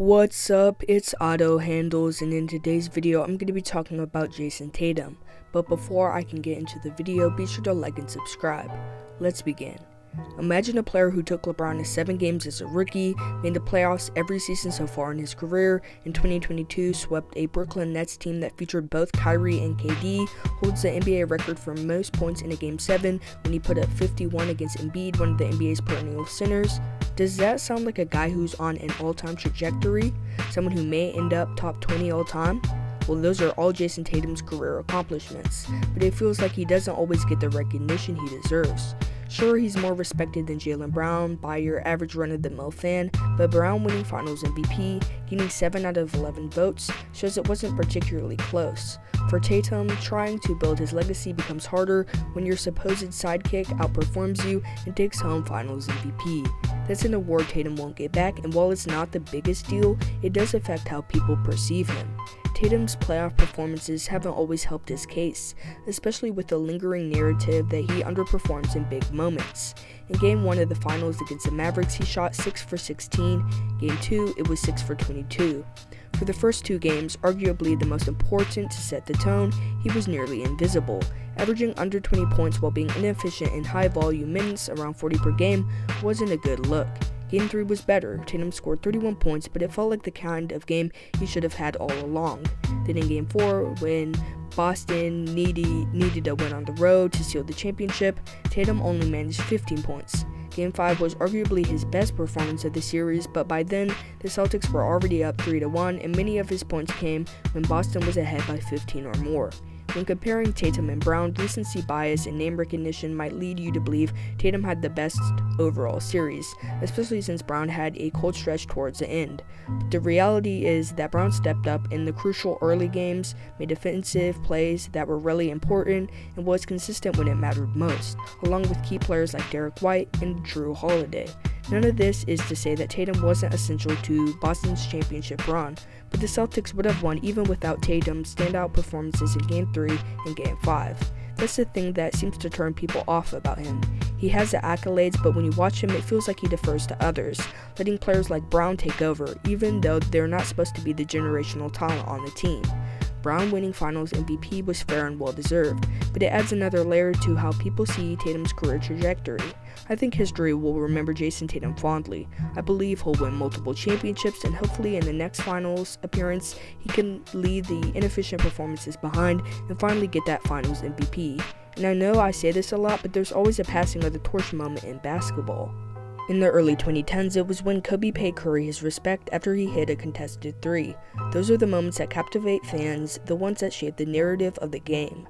What's up, it's Auto Handles, and in today's video I'm going to be talking about Jayson Tatum. But before I can get into the video, be sure to like and subscribe. Let's begin. Imagine a player who took LeBron to 7 games as a rookie, made the playoffs every season so far in his career, in 2022 swept a Brooklyn Nets team that featured both Kyrie and KD, holds the NBA record for most points in a Game 7 when he put up 51 against Embiid, one of the NBA's perennial centers. Does that sound like a guy who's on an all-time trajectory? Someone who may end up top 20 all-time? Well, those are all Jayson Tatum's career accomplishments, but it feels like he doesn't always get the recognition he deserves. Sure, he's more respected than Jaylen Brown by your average run-of-the-mill fan, but Brown winning Finals MVP, getting 7 out of 11 votes, shows it wasn't particularly close. For Tatum, trying to build his legacy becomes harder when your supposed sidekick outperforms you and takes home Finals MVP. That's an award Tatum won't get back, and while it's not the biggest deal, it does affect how people perceive him. Tatum's playoff performances haven't always helped his case, especially with the lingering narrative that he underperforms in big moments. In Game 1 of the Finals against the Mavericks, he shot 6 for 16. Game 2, it was 6 for 22. For the first 2 games, arguably the most important to set the tone, he was nearly invisible. Averaging under 20 points while being inefficient in high-volume minutes, around 40 per game, wasn't a good look. Game 3 was better. Tatum scored 31 points, but it felt like the kind of game he should have had all along. Then in Game 4, when Boston needed a win on the road to seal the championship, Tatum only managed 15 points. Game 5 was arguably his best performance of the series, but by then, the Celtics were already up 3-1, and many of his points came when Boston was ahead by 15 or more. When comparing Tatum and Brown, recency bias and name recognition might lead you to believe Tatum had the best overall series, especially since Brown had a cold stretch towards the end. But the reality is that Brown stepped up in the crucial early games, made defensive plays that were really important, and was consistent when it mattered most, along with key players like Derek White and Drew Holiday. None of this is to say that Tatum wasn't essential to Boston's championship run, but the Celtics would have won even without Tatum's standout performances in Game 3 and Game 5. That's the thing that seems to turn people off about him. He has the accolades, but when you watch him, it feels like he defers to others, letting players like Brown take over, even though they're not supposed to be the generational talent on the team. Brown winning Finals MVP was fair and well-deserved, but it adds another layer to how people see Tatum's career trajectory. I think history will remember Jayson Tatum fondly. I believe he'll win multiple championships, and hopefully in the next Finals appearance, he can leave the inefficient performances behind and finally get that Finals MVP. And I know I say this a lot, but there's always a passing of the torch moment in basketball. In the early 2010s, it was when Kobe paid Curry his respect after he hit a contested 3. Those are the moments that captivate fans, the ones that shape the narrative of the game.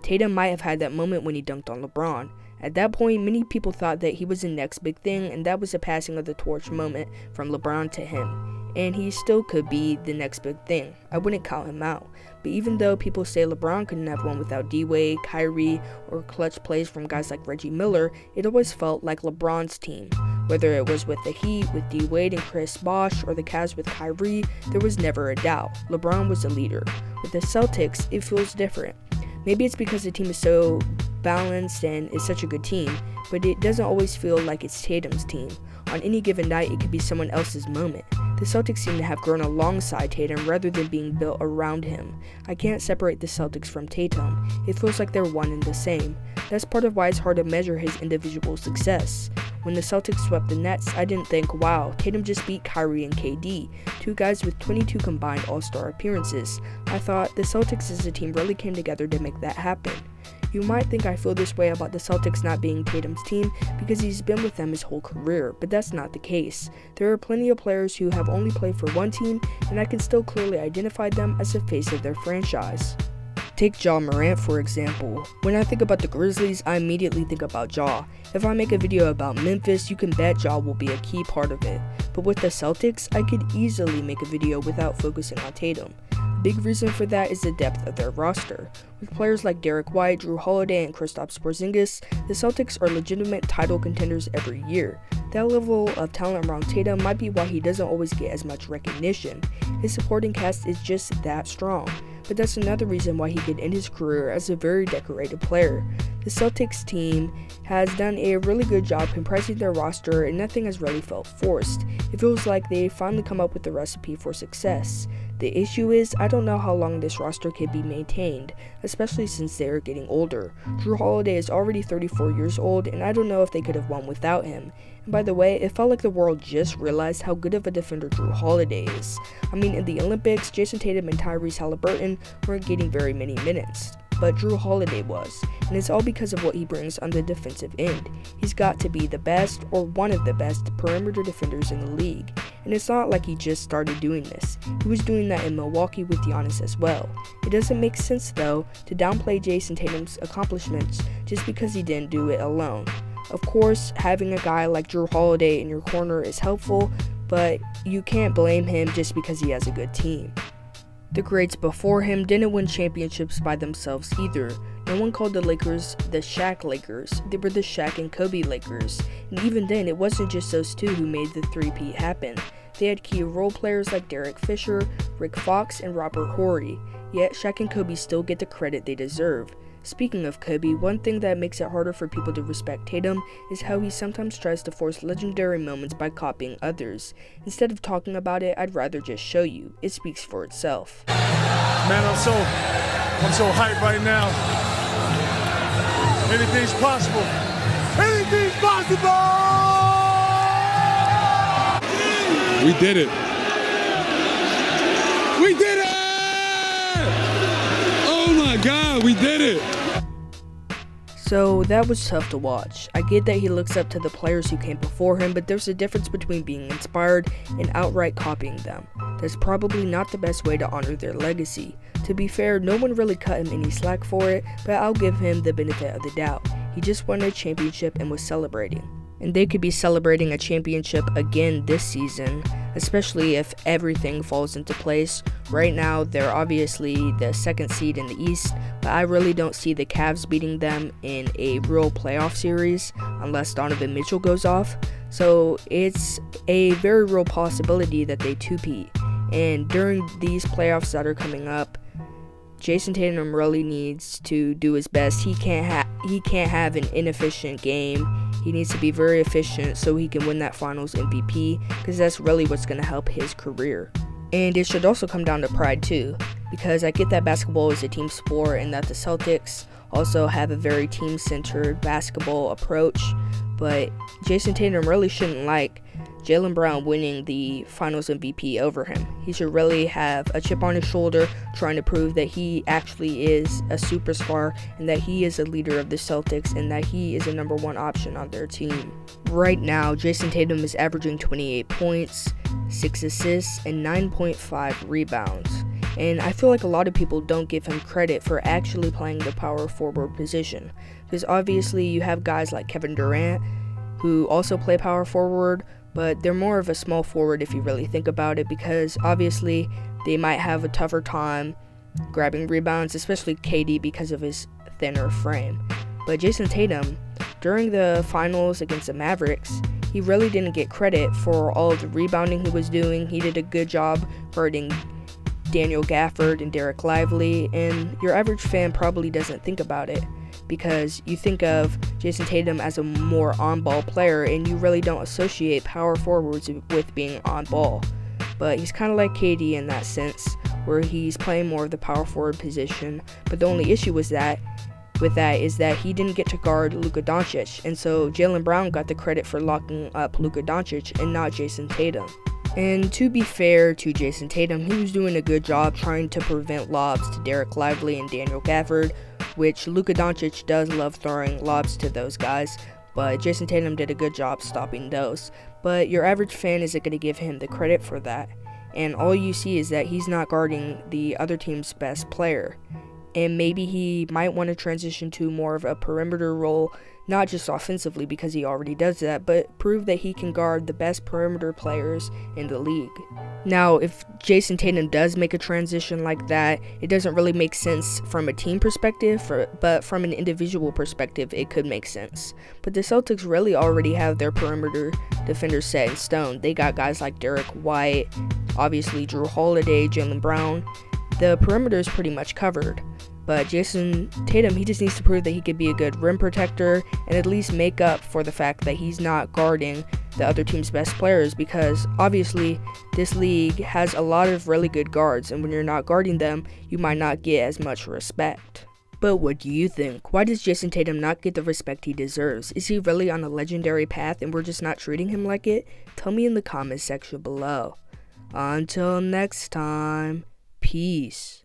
Tatum might have had that moment when he dunked on LeBron. At that point, many people thought that he was the next big thing, and that was the passing of the torch moment from LeBron to him. And he still could be the next big thing. I wouldn't count him out. But even though people say LeBron couldn't have won without D-Wade, Kyrie, or clutch plays from guys like Reggie Miller, it always felt like LeBron's team. Whether it was with the Heat, with D-Wade and Chris Bosh, or the Cavs with Kyrie, there was never a doubt. LeBron was the leader. With the Celtics, it feels different. Maybe it's because the team is so balanced and is such a good team, but it doesn't always feel like it's Tatum's team. On any given night, it could be someone else's moment. The Celtics seem to have grown alongside Tatum rather than being built around him. I can't separate the Celtics from Tatum. It feels like they're one and the same. That's part of why it's hard to measure his individual success. When the Celtics swept the Nets, I didn't think, wow, Tatum just beat Kyrie and KD, 2 guys with 22 combined All-Star appearances. I thought the Celtics as a team really came together to make that happen. You might think I feel this way about the Celtics not being Tatum's team because he's been with them his whole career, but that's not the case. There are plenty of players who have only played for one team, and I can still clearly identify them as the face of their franchise. Take Ja Morant, for example. When I think about the Grizzlies, I immediately think about Ja. If I make a video about Memphis, you can bet Ja will be a key part of it. But with the Celtics, I could easily make a video without focusing on Tatum. A big reason for that is the depth of their roster. With players like Derek White, Drew Holiday, and Kristaps Porzingis, the Celtics are legitimate title contenders every year. That level of talent around Tatum might be why he doesn't always get as much recognition. His supporting cast is just that strong, but that's another reason why he could end his career as a very decorated player. The Celtics team has done a really good job comprising their roster, and nothing has really felt forced. It feels like they finally come up with the recipe for success. The issue is, I don't know how long this roster can be maintained, especially since they are getting older. Drew Holiday is already 34 years old, and I don't know if they could have won without him. And by the way, it felt like the world just realized how good of a defender Drew Holiday is. I mean, in the Olympics, Jayson Tatum and Tyrese Halliburton weren't getting very many minutes, but Drew Holiday was, and it's all because of what he brings on the defensive end. He's got to be the best, or one of the best, perimeter defenders in the league, and it's not like he just started doing this. He was doing that in Milwaukee with Giannis as well. It doesn't make sense, though, to downplay Jayson Tatum's accomplishments just because he didn't do it alone. Of course, having a guy like Drew Holiday in your corner is helpful, but you can't blame him just because he has a good team. The greats before him didn't win championships by themselves either. No one called the Lakers the Shaq Lakers. They were the Shaq and Kobe Lakers. And even then, it wasn't just those two who made the three-peat happen. They had key role players like Derek Fisher, Rick Fox, and Robert Horry. Yet, Shaq and Kobe still get the credit they deserve. Speaking of Kobe, one thing that makes it harder for people to respect Tatum is how he sometimes tries to force legendary moments by copying others. Instead of talking about it, I'd rather just show you. It speaks for itself. Man, I'm so hyped right now. Anything's possible. Anything's possible! We did it. We did it! Oh my God, we did it! So that was tough to watch. I get that he looks up to the players who came before him, but there's a difference between being inspired and outright copying them. That's probably not the best way to honor their legacy. To be fair, no one really cut him any slack for it, but I'll give him the benefit of the doubt. He just won a championship and was celebrating. And they could be celebrating a championship again this season, especially if everything falls into place. Right now, they're obviously the second seed in the East, but I really don't see the Cavs beating them in a real playoff series unless Donovan Mitchell goes off. So it's a very real possibility that they two-peat. And during these playoffs that are coming up, Jayson Tatum really needs to do his best. He can't have an inefficient game. He needs to be very efficient so he can win that Finals MVP, because that's really what's going to help his career. And it should also come down to pride too, because I get that basketball is a team sport and that the Celtics also have a very team-centered basketball approach, but Jayson Tatum really shouldn't like Jaylen Brown winning the Finals MVP over him. He should really have a chip on his shoulder trying to prove that he actually is a superstar and that he is a leader of the Celtics and that he is a number one option on their team. Right now, Jayson Tatum is averaging 28 points, 6 assists, and 9.5 rebounds. And I feel like a lot of people don't give him credit for actually playing the power forward position, because obviously you have guys like Kevin Durant who also play power forward, but they're more of a small forward if you really think about it, because obviously they might have a tougher time grabbing rebounds, especially KD because of his thinner frame. But Jayson Tatum, during the finals against the Mavericks, he really didn't get credit for all of the rebounding he was doing. He did a good job guarding Daniel Gafford and Derek Lively, and your average fan probably doesn't think about it, because you think of Jayson Tatum as a more on-ball player, and you really don't associate power forwards with being on-ball. But he's kind of like KD in that sense, where he's playing more of the power forward position. But the only issue with that is that he didn't get to guard Luka Doncic, and so Jaylen Brown got the credit for locking up Luka Doncic and not Jayson Tatum. And to be fair to Jayson Tatum, he was doing a good job trying to prevent lobs to Derek Lively and Daniel Gafford, which Luka Doncic does love throwing lobs to those guys, but Jayson Tatum did a good job stopping those. But your average fan isn't going to give him the credit for that, and all you see is that he's not guarding the other team's best player. and maybe he might want to transition to more of a perimeter role, not just offensively because he already does that, but prove that he can guard the best perimeter players in the league. Now, if Jayson Tatum does make a transition like that, it doesn't really make sense from a team perspective, but from an individual perspective, it could make sense. But the Celtics really already have their perimeter defenders set in stone. They got guys like Derek White, obviously Drew Holiday, Jaylen Brown. The perimeter is pretty much covered. But Jayson Tatum, he just needs to prove that he could be a good rim protector and at least make up for the fact that he's not guarding the other team's best players, because obviously this league has a lot of really good guards, and when you're not guarding them, you might not get as much respect. But what do you think? Why does Jayson Tatum not get the respect he deserves? Is he really on a legendary path and we're just not treating him like it? Tell me in the comments section below. Until next time, peace.